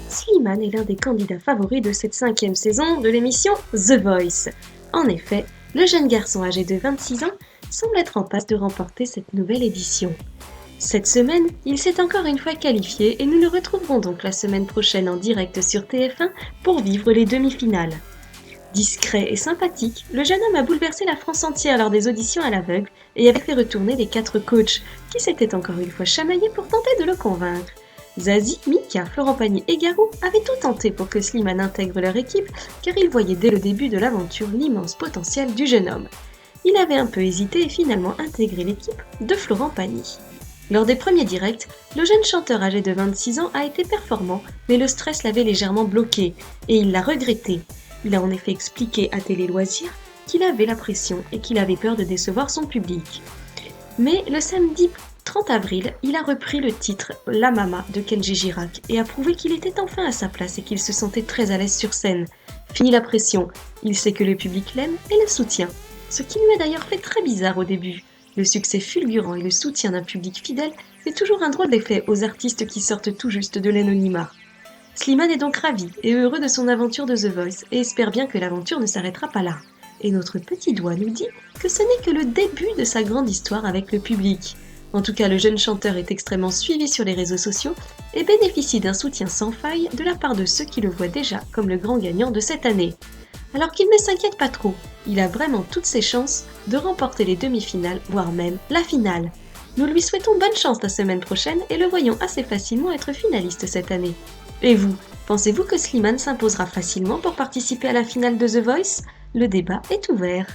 Slimane est l'un des candidats favoris de cette 5e saison de l'émission The Voice. En effet, le jeune garçon âgé de 26 ans semble être en passe de remporter cette nouvelle édition. Cette semaine, il s'est encore une fois qualifié et nous le retrouverons donc la semaine prochaine en direct sur TF1 pour vivre les demi-finales. Discret et sympathique, le jeune homme a bouleversé la France entière lors des auditions à l'aveugle et avait fait retourner les 4 coachs qui s'étaient encore une fois chamaillés pour tenter de le convaincre. Zazie, Mika, Florent Pagny et Garou avaient tout tenté pour que Slimane intègre leur équipe car ils voyaient dès le début de l'aventure l'immense potentiel du jeune homme. Il avait un peu hésité et finalement intégré l'équipe de Florent Pagny. Lors des premiers directs, le jeune chanteur âgé de 26 ans a été performant, mais le stress l'avait légèrement bloqué, et il l'a regretté. Il a en effet expliqué à Télé Loisirs qu'il avait la pression et qu'il avait peur de décevoir son public. Mais le samedi 30 avril, il a repris le titre La Mama de Kenji Girac et a prouvé qu'il était enfin à sa place et qu'il se sentait très à l'aise sur scène. Fini la pression, il sait que le public l'aime et le soutient. Ce qui lui a d'ailleurs fait très bizarre au début. Le succès fulgurant et le soutien d'un public fidèle fait toujours un drôle d'effet aux artistes qui sortent tout juste de l'anonymat. Slimane est donc ravi et heureux de son aventure de The Voice et espère bien que l'aventure ne s'arrêtera pas là. Et notre petit doigt nous dit que ce n'est que le début de sa grande histoire avec le public. En tout cas, le jeune chanteur est extrêmement suivi sur les réseaux sociaux et bénéficie d'un soutien sans faille de la part de ceux qui le voient déjà comme le grand gagnant de cette année. Alors qu'il ne s'inquiète pas trop, il a vraiment toutes ses chances de remporter les demi-finales, voire même la finale. Nous lui souhaitons bonne chance la semaine prochaine et le voyons assez facilement être finaliste cette année. Et vous, pensez-vous que Slimane s'imposera facilement pour participer à la finale de The Voice? Le débat est ouvert.